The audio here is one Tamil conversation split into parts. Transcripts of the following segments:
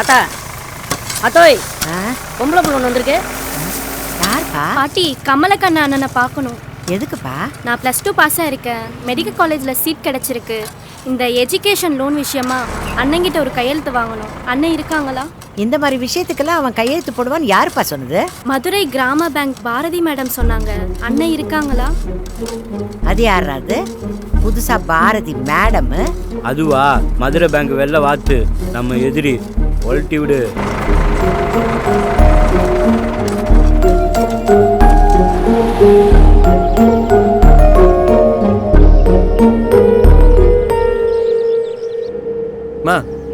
அத்தா அத்தோய் பொம்பளை புள்ள ஒன்று வந்திருக்கு. யாருப்பா? பாட்டி கமலக்கண்ண அண்ணனை பார்க்கணும். எதுக்குப்பா? நான் +2 பாஸாக இருக்கேன். மெடிக்கல் காலேஜில் சீட் கிடச்சிருக்கு. இந்த எஜுகேஷன் லோன் விஷயமா அண்ணங்கிட்ட ஒரு கையெழுத்து வாங்கணும். அண்ணன் இருக்காங்களா? இந்த மாதிரி விஷயத்துக்கெல்லாம் அவன் கையெழுத்து போடுவான்னு யாருப்பா சொன்னது? மதுரை கிராம பேங்க் பாரதி மேடம் சொன்னாங்க. அண்ணன் இருக்காங்களா? அது யாராது? புதுசா பாரதி மேடம்? அதுவா? மதுரை பேங்க் வெள்ள வாத்து, நம்ம எதிரி. ஒல்ட்டி விடு.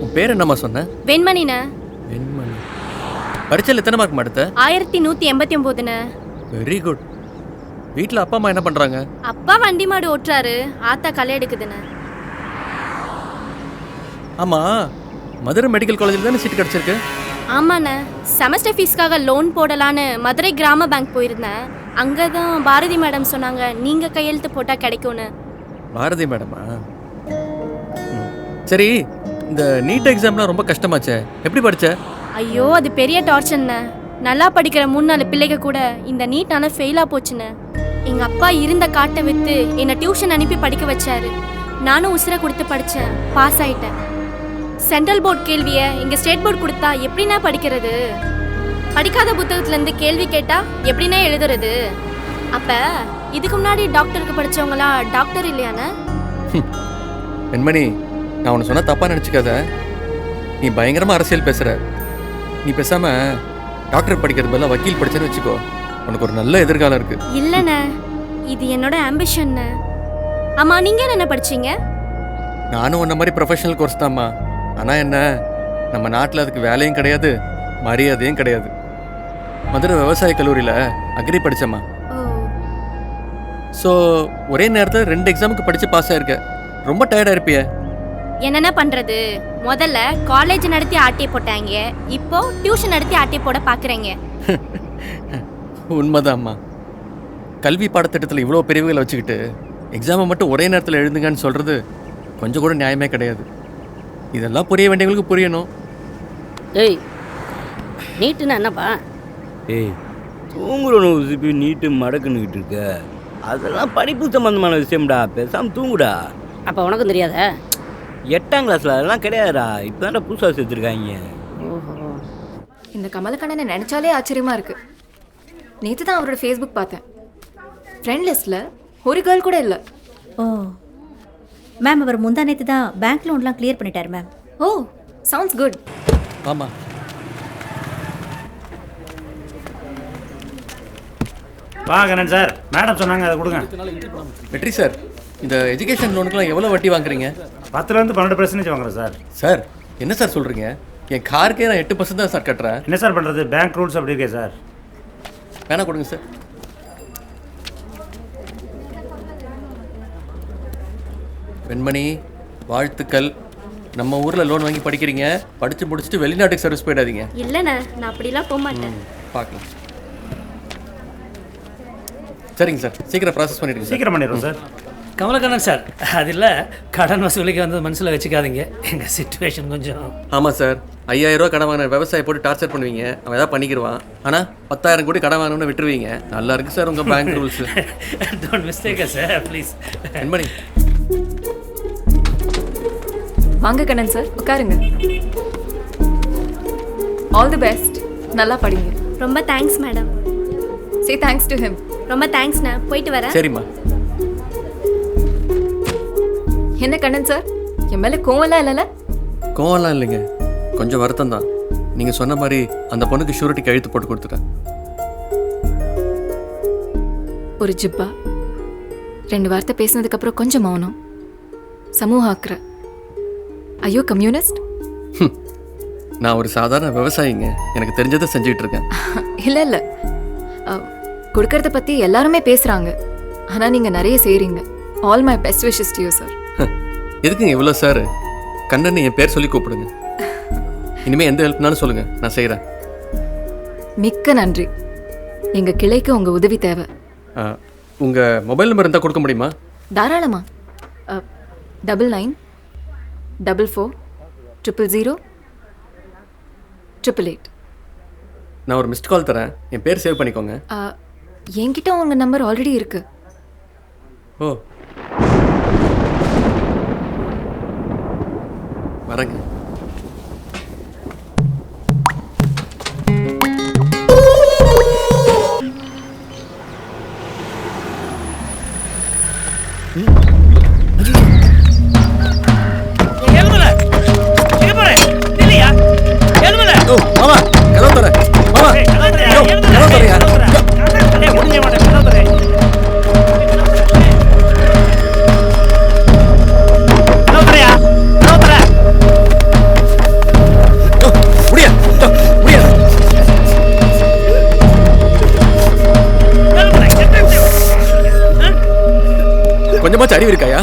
உன் பேர் என்னம்மா சொன்ன? வெண்மணிண்ண. வெண்மணி. பரீட்சையில் எத்தனை மார்க் எடுத்த? 1189ண்ண. Very good. வீட்டில் அப்பா அம்மா என்ன பண்ணுறாங்க? அப்பா வண்டி மாடு ஓட்டுறாரு, ஆத்தா களை எடுக்குதுண்ண. ஆமாம், மதுரை மெடிக்கல் காலேஜில் தானே சீட் கிடச்சிருக்கு? ஆமாண்ண, செமஸ்டர் ஃபீஸ்க்காக லோன் போடலான்னு மதுரை கிராம பேங்க் போயிருந்தேன். அங்கே தான் பாரதி மேடம் சொன்னாங்க நீங்கள் கையெழுத்து போட்டால் கிடைக்கும்னு. பாரதி மேடமா? சரி, இந்த நீட் எக்ஸாம்லாம் ரொம்ப கஷ்டமாச்சே, எப்படி படிச்ச? ஐயோ, அது பெரிய டார்ச்சர்ண்ண. நல்லா படிக்கிற 3-4 பிள்ளைங்க கூட இந்த நீட்டான ஃபெயிலாக போச்சுண்ண. எங்கள் அப்பா இருந்த காட்டை விற்று என்னை டியூஷன் அனுப்பி படிக்க வச்சாரு. நானும் உசுரை கொடுத்து படித்தேன், பாஸ் ஆயிட்டேன். சென்ட்ரல் போர்டு கேள்வியை இங்கே ஸ்டேட் போர்டு கொடுத்தா எப்படின்னா படிக்கிறது? படிக்காத புத்தகத்துலேருந்து கேள்வி கேட்டால் எப்படின்னா எழுதுறது? அப்போ இதுக்கு முன்னாடி டாக்டருக்கு படித்தவங்களா டாக்டர் இல்லையாண்ண? வெண்மணி, நான் உன்னை சொன்னால் தப்பாக நினச்சிக்காத. நீ பயங்கரமாக அரசியல் பேசுகிற. நீ பேசாமல் டாக்டர் படிக்கிறது பதிலாக வக்கீல் படிச்சேன்னு வச்சுக்கோ, உனக்கு ஒரு நல்ல எதிர்காலம் இருக்குது. இல்லைண்ண, இது என்னோட ஆம்பிஷன். ஆமாம், நீங்கள் என்ன படிச்சீங்க? நானும் உன்ன மாதிரி ப்ரொஃபஷனல் கோர்ஸ் தான்மா. ஆனால் என்ன, நம்ம நாட்டில் அதுக்கு வேலையும் கிடையாது, மரியாதையும் கிடையாது. மதுரை விவசாய கல்லூரியில் அக்ரி படித்தம்மா. ஓ, ஸோ ஒரே நேரத்தில் 2 எக்ஸாமுக்கு படித்து பாஸ் ஆயிருக்க. ரொம்ப டயர்டாக இருப்பிய. என்னென்ன பண்ணுறது? முதல்ல காலேஜ் நடத்தி ஆட்டி போட்டாங்க, இப்போ டியூஷன் நடத்தி ஆட்டி போட பார்க்குறீங்க. உண்மைதான்மா. கல்வி பாடத்திட்டத்தில் இவ்வளோ பிரிவுகளை வச்சுக்கிட்டு எக்ஸாமை மட்டும் ஒரே நேரத்தில் எழுதுங்கன்னு சொல்கிறது கொஞ்சம் கூட நியாயமே கிடையாது. இதெல்லாம் புரிய வேண்டியவங்களுக்கு புரியணும். ஏய், நீட்டுன்னா என்னப்பா? ஏய், தூங்குறவனு உசுப்பி நீட்டு மடக்குன்னுக்கிட்டு இருக்க. அதெல்லாம் படிப்பு சம்மந்தமான விஷயம்டா, பேசாமல் தூங்குடா. அப்போ உனக்கும் தெரியாதா? 8ஆம் கிளாஸில் அதெல்லாம் கிடையாதுடா, இப்போ தானே புதுசாக சேர்த்துருக்காங்க. ஓஹோ. இந்த கமலக்கண்ணனை நினச்சாலே ஆச்சரியமாக இருக்குது. நேற்று தான் அவரோட ஃபேஸ்புக் பார்த்தேன். ஃப்ரெண்ட் லிஸ்ட்டில் ஒரு கேர்ள் கூட இல்லை. ஓ மேம், அவர் முந்தா நேற்று தான் பேங்க் லோன்லாம் கிளியர் பண்ணிட்டார் மேம். ஓ, சவுண்ட்ஸ் குட். ஆமாம். கண்ணன் சார், மேடம் சொன்னாங்க, அதை கொடுங்க. வெற்றி சார், இந்த எஜுகேஷன் லோனுக்குலாம் எவ்வளோ வட்டி வாங்குறீங்க? 10% 12% வாங்குறேன் சார். சார், என்ன சார் சொல்கிறீங்க? என் காருக்கே நான் 8% தான் சார் கட்டுறேன். என்ன சார் பண்ணுறது, பேங்க் ரூல்ஸ் அப்படி இருக்கே சார். வேணா கொடுங்க சார். வெண்மணி, வாழ்த்துக்கள். நம்ம ஊரில் லோன் வாங்கி படிக்கிறீங்க. படித்து முடிச்சுட்டு வெளிநாட்டுக்கு சர்வீஸ் போயிடாதீங்க. இல்லைண்ண, நான் அப்படிலாம் போக மாட்டேன். பார்க்கலாம். சரிங்க சார், சீக்கிரம் ப்ராசஸ் பண்ணிடுங்க. சீக்கிரம் பண்ணிடுறோம் சார். கமலக்கண்ணன் சார், அது இல்லை, கடன் வசூலிக்கு வந்து மனசில் வச்சுக்காதீங்க. எங்கள் சிச்சுவேஷன் கொஞ்சம். ஆமாம் சார், 5000 ரூபா கடன் வாங்கின விவசாயி போட்டு டார்ச்சர் பண்ணுவீங்க. அவன் ஏதாவது பண்ணிக்கிடுவான். ஆனால் 10,000 கோடி கடன் வாங்கணும்னு விட்டுருவீங்க. நல்லா இருக்கு சார் உங்கள் bank rules. Don't mistake sir, please. Venmani, வாங்க கண்ணன் சார், உட்காருங்க. All the best. நல்லா படிங்க. ரொம்ப thanks madam. Say thanks to him. ரொம்ப தேங்க்ஸ்ண்ணா, போயிட்டு வரேன். சரிம்மா. என்ன கண்ணன் சார், என் மேலே கோவம்லாம் இல்லைல்ல? கோவம்லாம் இல்லைங்க, கொஞ்சம் வருத்தம் தான். நீங்கள் சொன்ன மாதிரி அந்த பொண்ணுக்கு ஷூரிட்டிக்கு எழுத்து போட்டு கொடுத்துட்டேன். ஒரு ஜிப்பா 2 வார்த்தை பேசினதுக்கப்புறம் கொஞ்சம் மௌனம். சமூக அக்கறை. ஐயோ கம்யூனிஸ்ட்? நான் ஒரு சாதாரண விவசாயிங்க, எனக்கு தெரிஞ்சதை செஞ்சுக்கிட்டு இருக்கேன். இல்லை இல்லை, கொடுக்கறத பற்றி எல்லாருமே பேசுகிறாங்க, ஆனால் நீங்கள் நிறைய செய்கிறீங்க. All my best wishes to you sir. எதுக்குங்க இவ்வளோ சார்? கண்ணன் என் பேர் சொல்லி கூப்பிடுங்க. இனிமேல் எந்த ஹெல்ப்னாலும் சொல்லுங்கள், நான் செய்கிறேன். மிக்க நன்றி. எங்கள் கிளைக்கு உங்கள் உதவி தேவை. உங்கள் மொபைல் நம்பர் இருந்தால் கொடுக்க முடியுமா? தாராளமா 9944000888. நான் ஒரு மிஸ்ட் கால் தரேன், என் பேர் சேவ் பண்ணிக்கோங்க. என்கிட்ட உங்கள் நம்பர் ஆல்ரெடி இருக்கு. ஓ, வரேங்க. மாமா கதவு தர. மாமா கதவு தரையா? கொஞ்சமாச்சும் அறிவு இருக்காயா?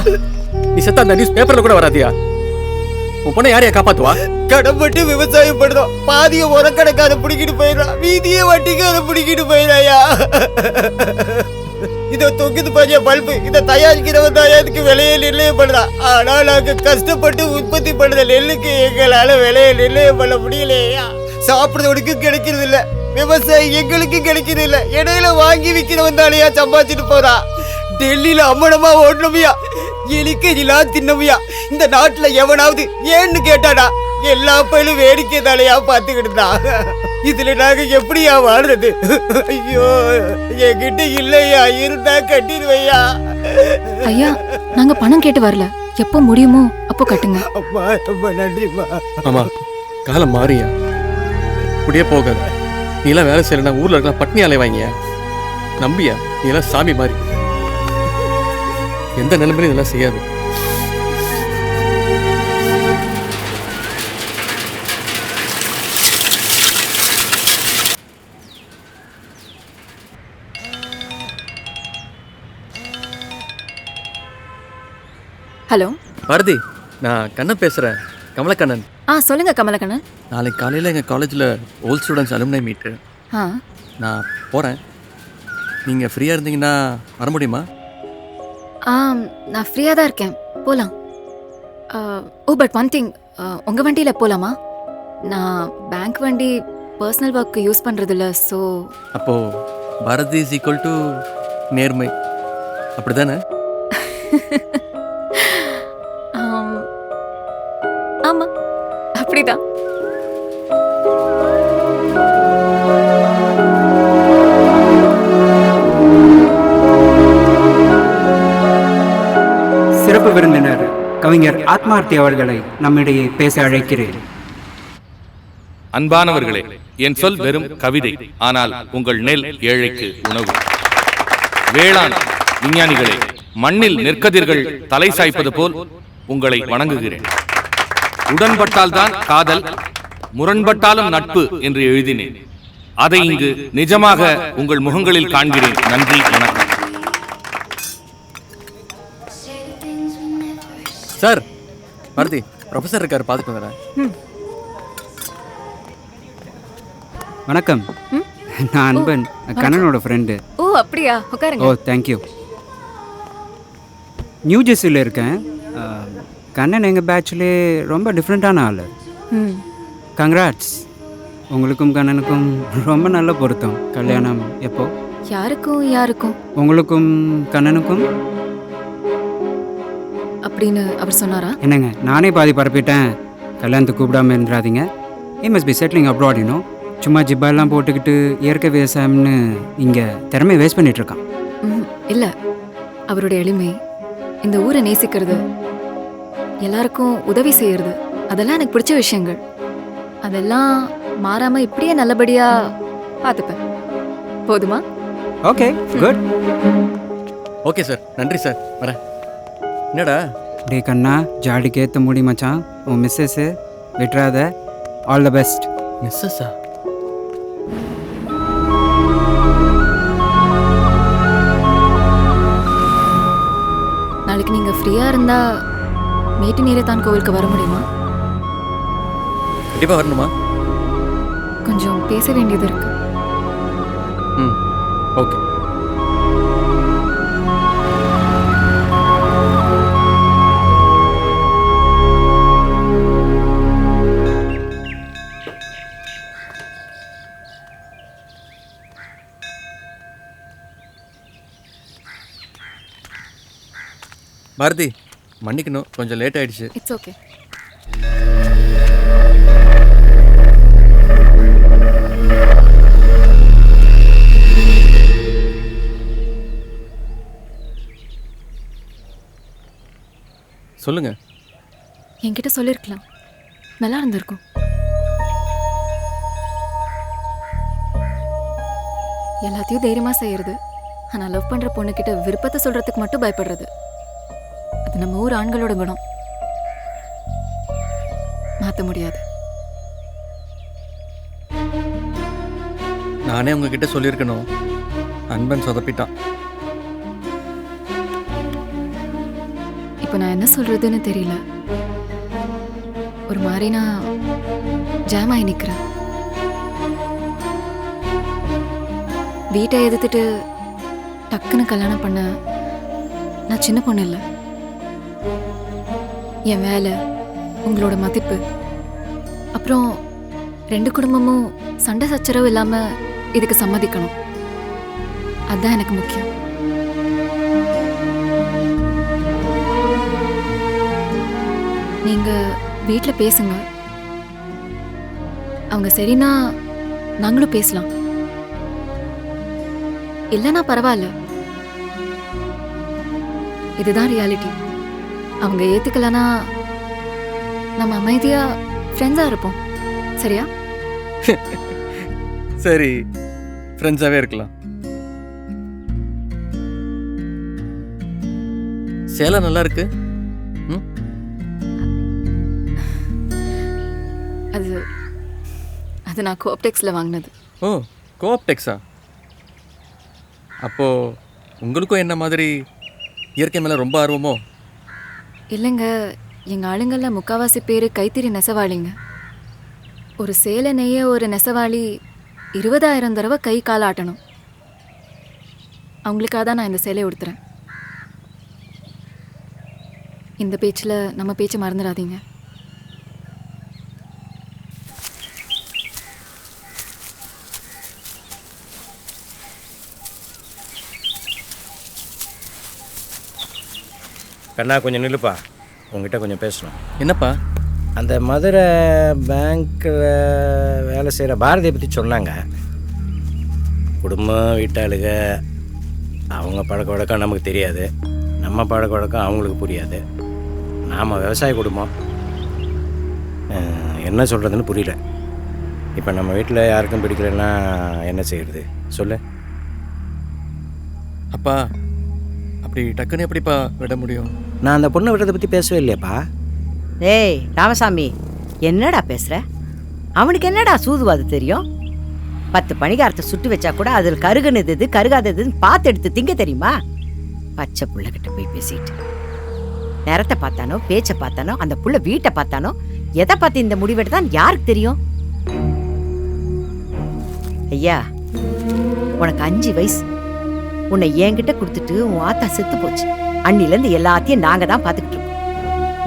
நீ செத்த அந்த நியூஸ் பேப்பர்ல கூட வராதியா? உன் பொண்ணை யாரையா காப்பாத்துவா? கடன்பட்டு விவசாயம் பண்ணுறோம், பாதிய உரக்கணக்கு அதை பிடிக்கிட்டு போயிடறான், வீதியே வட்டிக்கு அதை பிடிக்கிட்டு போயிடாயா. இதை தொங்குது பாதியா பல்பு, இதை தயாரிக்கிறவன் தான் இதுக்கு விலையை நிர்ணயம் பண்ணுறான். ஆனால் நாங்கள் கஷ்டப்பட்டு உற்பத்தி பண்ணுற நெல்லுக்கு எங்களால் விலையை நிர்ணயம் பண்ண முடியலையா. சாப்பிட்றவனுக்கு கிடைக்கிறது இல்லை, விவசாயி எங்களுக்கு கிடைக்கிறது இல்லை, இடையில வாங்கி விற்கிறவன் தானையா சம்பாதிச்சுட்டு போறான். டெல்லியில அம்மனமா ஓடணுமியா, எலிக்கெல்லாம் தின்னமியா. இந்த நாட்டுல எவனாவது ஏன்னு கேட்டாடா, எல்லா பயிலும் வேடிக்கை தாலையா பார்த்துக்கிட்டு. இதுல நாங்க எப்படியா வாழ்றது? ஐயோ, என்கிட்ட இல்லையா, இருந்தா கட்டிடுவையா. ஐயா, நாங்க பணம் கேட்டு வரல, எப்போ முடியுமோ அப்போ கட்டுங்க. அம்மா ரொம்ப நன்றிம்மா. ஆமா, காலம் மாறியா, இப்படியே போகாது. நீ எல்லாம் வேலை செய்யலன்னா ஊர்ல இருக்கலாம் பட்னி அலைவாங்க. நம்பியா, நீ எல்லாம் சாமி மாதிரி, எந்த நிலைமையிலும் இதெல்லாம் செய்யாது. ஹலோ பாரதி, நான் கண்ணன் பேசுறேன், கமலக்கண்ணன். சொல்லுங்க கமலக்கண்ணன். நாளைக்கு காலையில் எங்கள் காலேஜில் ஓல்ட் ஸ்டூடெண்ட்ஸ் அலுமினை மீட்டு. நான் போகிறேன், நீங்கள் ஃப்ரீயாக இருந்தீங்கன்னா வர முடியுமா? நான் ஃப்ரீயாக தான் இருக்கேன், போகலாம். பட் ஒன் திங், உங்கள் வண்டியில் போகலாமா? நான் பேங்க் வண்டி பர்சனல் ஒர்க்கு யூஸ் பண்ணுறதில்ல. ஸோ அப்போது பாரதி இஸ் ஈக்குவல் டு நேர்மை, அப்படி தானே? ஆமாம், அப்படிதான். சிறப்பு விருந்தினர் கவிஞர் ஆத்மார்த்தி அவர்களை நம்மிடையே பேச அழைக்கிறேன். அன்பானவர்களே, என் சொல் வெறும் கவிதை, ஆனால் உங்கள் நெல் ஏழைக்கு உணவு. வேளாண் விஞ்ஞானிகளே, மண்ணில் நெற்கதிர்கள் தலை சாய்ப்பது போல் உங்களை வணங்குகிறேன். உடன்பட்டால் தான் காதல், முரண்பட்டாலும் நட்பு என்று எழுதினேன். அதை இங்கு நிஜமாக உங்கள் முகங்களில் காண்கிறேன். நன்றி, வணக்கம். சார், பாரதி ப்ரொஃபஸர் இருக்காரு, பார்த்துட்டு வந்துடுறேன். வணக்கம், நான் அன்பன், கண்ணனோட ஃப்ரெண்டு. ஓ அப்படியா, உட்காருங்க. ஓ தேங்க்யூ. நியூ ஜெர்சியில் இருக்கேன். கண்ணன் எங்கள் பேட்ச்லே ரொம்ப டிஃப்ரெண்ட்டான ஆள். கங்க்ராட்ஸ், உங்களுக்கும் கண்ணனுக்கும் ரொம்ப நல்ல பொருத்தம். கல்யாணம் எப்போ? யாருக்கும் யாருக்கும்? உங்களுக்கும் கண்ணனுக்கும் அப்படின்னு அவர் சொன்னாரா? என்னங்க, நானே பாதி பரப்பிட்டேன். கல்யாணத்துக்கு கூப்பிடாம இருந்துடாதீங்க. must be settling abroad, you know. சும்மா ஜிப்பாலாம் போட்டுக்கிட்டு இயற்கை விவசாயம்னு இங்கே திறமையை வேஸ்ட் பண்ணிட்டு இருக்கான். இல்லை, அவருடைய எளிமை, இந்த ஊரை நேசிக்கிறது, எல்லாருக்கும் உதவி செய்யறது, அதெல்லாம் எனக்கு பிடிச்ச விஷயங்கள். அதெல்லாம் மாறாமல் இப்படியே நல்லபடியாக பார்த்துப்பேன். போதுமா? Okay, good. ஓகே சார், நன்றி சார், வரேன். என்னடா டே கண்ணா, ஜாடிக்கு ஏற்ற முடி மச்சான். உன் மிஸ்ஸஸ்ஸு விட்டுறாத. All the best. மிஸ்ஸஸ்ஸா? நாளைக்கு நீங்கள் ஃப்ரீயாக இருந்தால் மேட்டு நீரத்தான் கோவிலுக்கு வர முடியுமா? கண்டிப்பாக வரணுமா? கொஞ்சம் பேச வேண்டியது இருக்கு. ஓகே. பாரதி மன்னிக்கணும், கொஞ்சம் லேட் ஆயிடுச்சு. It's okay. சொல்லுங்க. என்கிட்ட சொல்லியிருக்கலாம், நல்லா இருந்திருக்கும். எல்லாத்தையும் தைரியமாக செய்யறது, ஆனால் லவ் பண்ணுற பொண்ணுக்கிட்ட விருப்பத்தை சொல்கிறதுக்கு மட்டும் பயப்படுறது, அது நம்ம ஊர் ஆண்களோட குணம். மாற்ற முடியாது. நானே உங்ககிட்ட சொல்லியிருக்கணும், அன்பன் சொதப்பிட்டான். இப்போ நான் என்ன சொல்கிறதுன்னு தெரியல. ஒரு மாதிரி நான் ஜாம் ஆகி நிற்கிறேன். வீட்டை எதிர்த்துட்டு டக்குன்னு கல்யாணம் பண்ண நான் சின்ன பொண்ணு இல்லை. என் வேலை, உங்களோட மதிப்பு, அப்புறம் 2 குடும்பமும் சண்டை சச்சரவு இல்லாமல் இதுக்கு சம்மதிக்கணும். அதுதான் எனக்கு முக்கியம். நீங்கள் வீட்டில் பேசுங்க. அவங்க சரின்னா நாங்களும் பேசலாம், இல்லைன்னா பரவாயில்ல. இதுதான் ரியாலிட்டி. அவங்க ஏற்றுக்கலன்னா நம்ம அமைதியாக ஃப்ரெண்ட்ஸாக இருப்போம். சரியா? சரி, ஃப்ரெண்ட்ஸாகவே இருக்கலாம். சேலை நல்லா இருக்கு. அது நான் கோஆப்டெக்ஸில் வாங்கினது. ஓ, கோஆப்டெக்ஸா? அப்போது உங்களுக்கும் என்ன மாதிரி இயற்கை மேலே ரொம்ப ஆர்வமோ? இல்லைங்க, எங்கள் ஆளுங்களில் முக்கால்வாசி பேர் கைத்தறி நெசவாளிங்க. ஒரு சேலை நெய்ய ஒரு நெசவாளி 20,000 தடவை கை கால் ஆட்டணும். அவங்களுக்காக தான் நான் இந்த சேலையை உடுத்துறேன். இந்த பேச்சில் நம்ம பேச்சை மறந்துடாதீங்க. கண்ணா, கொஞ்சம் நில்லுப்பா, உங்ககிட்ட கொஞ்சம் பேசணும். என்னப்பா? அந்த மதுரை பேங்க்கில் வேலை செய்கிற பாரதியை பற்றி சொன்னாங்க. குடும்பம், வீட்டாளுக, அவங்க பழக்க வழக்கம் நமக்கு தெரியாது, நம்ம பழக்க வழக்கம் அவங்களுக்கு புரியாது. நாம் விவசாய குடும்பம், என்ன சொல்கிறதுன்னு புரியல. இப்போ நம்ம வீட்டில் யாருக்கும் பிடிக்கலன்னா என்ன செய்கிறது சொல்லு. அப்பா, அப்படி டக்குன்னு எப்படிப்பா விட முடியும்? நான் அந்த பொண்ணை விடுறதை பற்றி பேசவே இல்லையாப்பா. ஏய் ராமசாமி, என்னடா பேசுற? அவனுக்கு என்னடா சூதுவாது தெரியும்? 10 பணிகாரத்தை சுட்டு வச்சா கூட அதில் கருகுனது கருகாததுன்னு பார்த்து எடுத்து திங்க தெரியுமா? பச்சை புள்ளகிட்ட போய் பேசிட்டு நேரத்தை பார்த்தானோ, பேச்சை பார்த்தானோ, அந்த புள்ள வீட்டை பார்த்தானோ, எதை பார்த்து இந்த முடிவெடுத்தான் யாருக்கு தெரியும்? ஐயா, உனக்கு 5 வயசு. உன்னை என்கிட்ட கொடுத்துட்டு உன் ஆத்தா செத்து போச்சு. அன்னிலேருந்து எல்லாத்தையும் நாங்கள் தான் பார்த்துக்கிட்டு இருக்கோம்.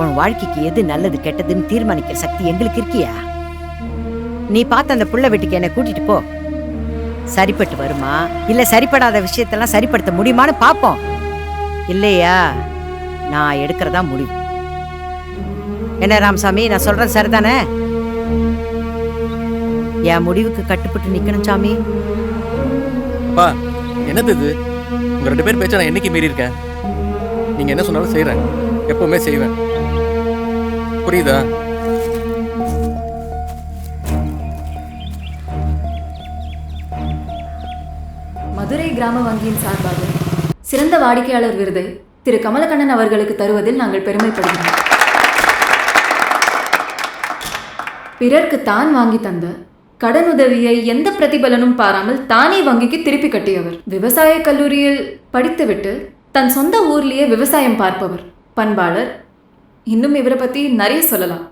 உன் வாழ்க்கைக்கு எது நல்லது கெட்டதுன்னு தீர்மானிக்கிற சக்தி எங்களுக்கு இருக்கியா? நீ பார்த்த அந்த புள்ள வீட்டுக்கு என்னை கூட்டிட்டு போ. சரிப்பட்டு வருமா, இல்லை சரிப்படாத விஷயத்தெல்லாம் சரிப்படுத்த முடியுமான்னு பார்ப்போம். இல்லையா நான் எடுக்கிறதா முடிவு. என்ன ராமசாமி, நான் சொல்றது சரிதானே? என் முடிவுக்கு கட்டுப்பட்டு நிக்கணும் சாமி. அப்பா, என்னது இது? உங்க 2 பேர் பேச்ச நான் என்னைக்கு மீறி இருக்கேன்? நீங்க என்ன சொன்னாலும் செய்யறேன், எப்பவுமே செய்வேன். புரியுதா? மதுரை கிராம வங்கியின் சார்பாக சிறந்த வாடிக்கையாளர் விருதை திரு கமலக்கண்ணன் அவர்களுக்கு தருவதில் நாங்கள் பெருமைப்படுகிறோம். பிறர்க்கு தான் வாங்கி தந்த கடனுதவியை எந்த பிரதிபலனும் பாராமல் தானே வங்கிக்கு திருப்பி கட்டியவர். விவசாய கல்லூரியில் படித்துவிட்டு தன் சொந்த ஊர்லேயே விவசாயம் பார்ப்பவர், பண்பாளர். இன்னும் இவரை பற்றி நிறைய சொல்லலாம்.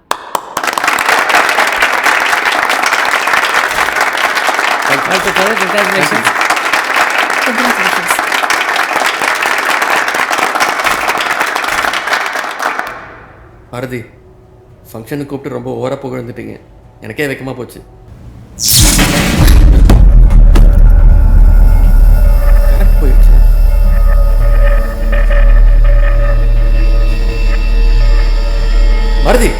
பாரதி, ஃபங்க்ஷனுக்கு கூப்பிட்டு ரொம்ப ஓவராக புகழ்ந்துட்டீங்க. எனக்கே வெக்கமாக போச்சு. போயிடுச்சு. பாரதி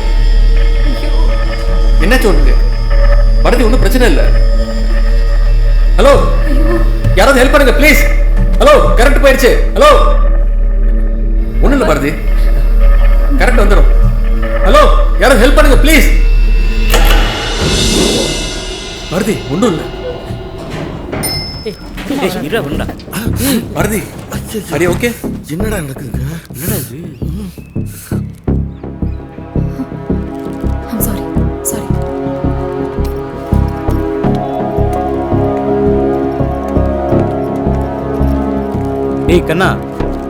என்னாச்சு உனக்கு? பாரதி ஒன்றும் பிரச்சனை இல்லை. ஹலோ, யாராவது ஹெல்ப் பண்ணுங்க ப்ளீஸ். ஹலோ, கரண்ட் போயிடுச்சு. ஹலோ, ஒன்றும் இல்லை பாரதி, கரண்ட் வந்துடும். ஹலோ, யாராவது ஹெல்ப் பண்ணுங்க ப்ளீஸ். பாரதி ஒன்றும் இல்லை. பாரதி அடி ஓகே. என்னடா நடக்குதுங்க? என்னடா இது? Sorry sorry. டேய் கண்ணா,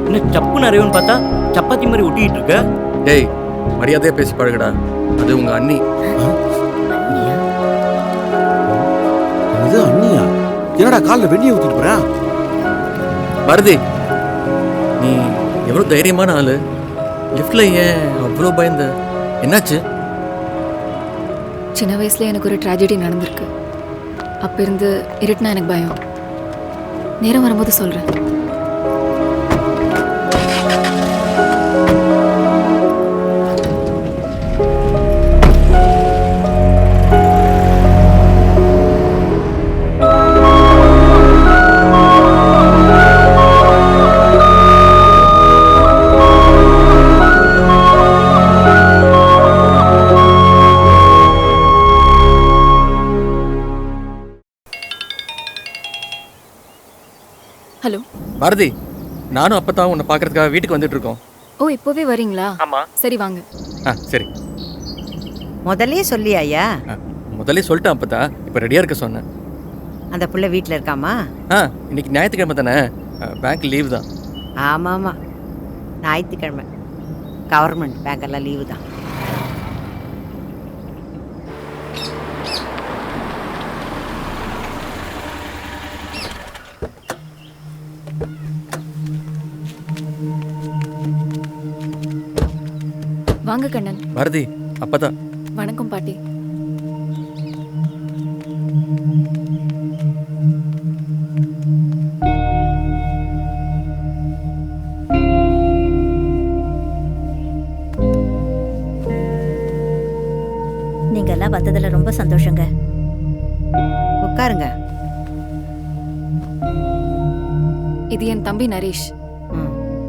என்ன சப்பு நிறையன்னு பார்த்தா சப்பாத்தி மாதிரி ஒட்டிக்கிட்டு இருக்க? டேய் மரியாதையா பேசி பழகுடா, அது உங்க அண்ணி. இது அண்ணியா? என்னடா காலில் வெந்நியை ஊற்றிட்டு போறா? பாரதி நீ எவ்வளோ தைரியமான ஆளு, லிஃப்ட்ல ஏன் அவ்வளோ பயந்த? என்னாச்சு? சின்ன வயசுல எனக்கு ஒரு ட்ராஜடி நடந்திருக்கு. அப்ப இருந்து இருட்டுனா எனக்கு பயம். நேரம் வரும்போது சொல்றேன். ஹலோ பாரதி, நானும் அப்பதான் உன்னை பார்க்கறதுக்காக வீட்டுக்கு வந்துட்டு இருக்கோம். ஓ, இப்போவே வரீங்களா? ஆமா. சரி வாங்க. சரி. முதல்லயே சொல்லியாயா? முதல்ல சொல்லிட்டேன் அப்பதா, இப்போ ரெடியா இருக்க சொன்னேன். அந்த புள்ள வீட்டில் இருக்காமா? இன்னைக்கு ஞாயிற்றுக்கிழமை தானே, பேங்க் லீவ் தான். ஆமாம் ஆமாம், ஞாயிற்றுக்கிழமை கவர்மெண்ட் பேங்க்கெல்லாம் லீவு தான். வாங்க கண்ணன். பாரதி அப்பதான். வணக்கம் பாட்டி. நீங்க எல்லாம் வந்ததுல ரொம்ப சந்தோஷங்க. உட்காருங்க. இது என் தம்பி நரேஷ்.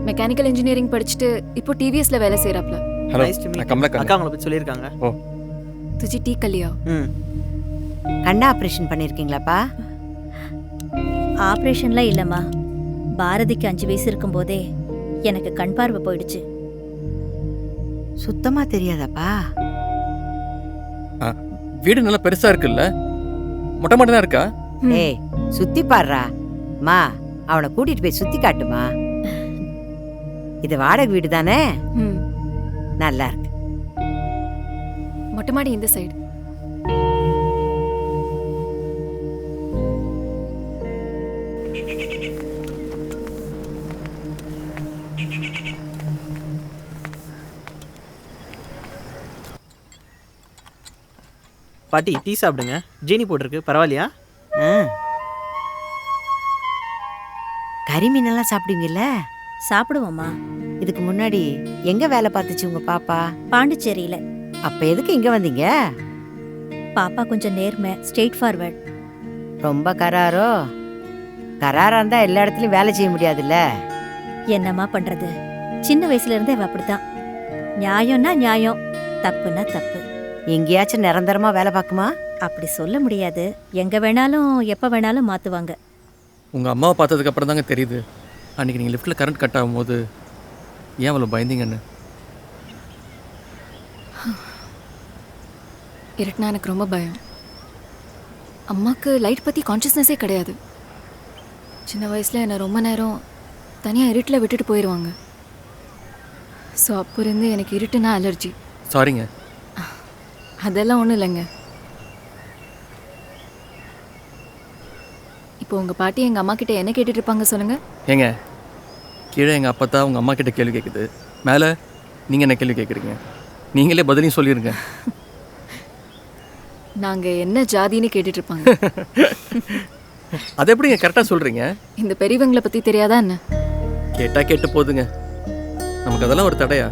மெக்கானிக்கல் இன்ஜினியரிங் படிச்சுட்டு இப்போ டிவிஎஸ்ல வேலை செய்யறாப்ல. ஹலோ, நான் கமலா அக்கா உங்களை பத்தி சொல்லியிருக்காங்க. ஓ, துஜி டீ கல்லியா? கண்ணா ஆப்ரேஷன் பண்ணியிருக்கீங்களாப்பா? ஆப்ரேஷன்லாம் இல்லைம்மா. பாரதிக்கு 5 வயசு இருக்கும்போதே எனக்கு கண் பார்வை போயிடுச்சு. சுத்தமாக தெரியாதாப்பா? வீடு நல்லா பெருசா இருக்குல்ல, மொட்டை மாடி தான் இருக்கா? ஏய் சுத்தி பாடுறா மா, அவனை கூட்டிட்டு போய் சுத்தி காட்டுமா. இது வாடகை வீடு தானே, நல்லா இருக்கு. மொட்டை மாடி இந்த சைடு. பாட்டி டீ சாப்பிடுங்க, ஜீனி போட்டிருக்கு, பரவாயில்லையா? கறி மீனெல்லாம் சாப்பிடுவீங்கல்ல? சாப்பிடுவோம்மா. இதுக்கு முன்னாடி எங்க வேலை பார்த்துச்சு உங்க பாப்பா? பாண்டிச்சேரியில. அப்ப எதுக்கு இங்க வந்தீங்க? பாப்பா கொஞ்சம் நேர்மை, ஸ்ட்ரெயிட் ஃபார்வர்ட். ரொம்ப கராரோ? கராரா இருந்தா எல்லா இடத்துலயும் வேலை செய்ய முடியாதுல்ல. என்னம்மா பண்றது, சின்ன வயசுல இருந்தே அவ அப்படித்தான். நியாயம்னா நியாயம், தப்புன்னா தப்பு. எங்கேயாச்சும் நிரந்தரமா வேலை பார்க்குமா? அப்படி சொல்ல முடியாது, எங்க வேணாலும் எப்ப வேணாலும் மாத்துவாங்க. உங்க அம்மாவை பார்த்ததுக்கு அப்புறம் தாங்க தெரியுது, அன்னைக்கு நீங்க லிஃப்ட்ல கரண்ட் கட் ஆகும்போது ஏன் அவ்வளோ பயந்தீங்கன்னு. இருட்டுனா எனக்கு ரொம்ப பயம். அம்மாவுக்கு லைட் பற்றி கான்ஷியஸ்னஸே கிடையாது. சின்ன வயசில் என்னை ரொம்ப நேரம் தனியாக இருட்டில் விட்டுட்டு போயிடுவாங்க. ஸோ அப்போ இருந்து எனக்கு இருட்டுனா அலர்ஜி. சாரிங்க. அதெல்லாம் ஒன்றும் இல்லைங்க. இப்போ உங்கள் பாட்டி எங்கள் அம்மா கிட்ட என்ன கேட்டுட்டு இருப்பாங்க சொல்லுங்கள்? ஏங்க, கீழே எங்கள் அப்பா தான் உங்கள் அம்மா கிட்ட கேள்வி கேட்குது, மேலே நீங்கள் என்ன கேள்வி கேட்குறீங்க? நீங்களே பதிலையும் சொல்லிடுங்க. நாங்கள் என்ன ஜாதின்னு கேட்டுட்டு இருப்பாங்க. அது எப்படிங்க கரெக்டாக சொல்கிறீங்க? இந்த பெரியவங்களை பற்றி தெரியாதா என்ன? கேட்டால் கேட்டு போதுங்க, நமக்கு அதெல்லாம் ஒரு தடையா?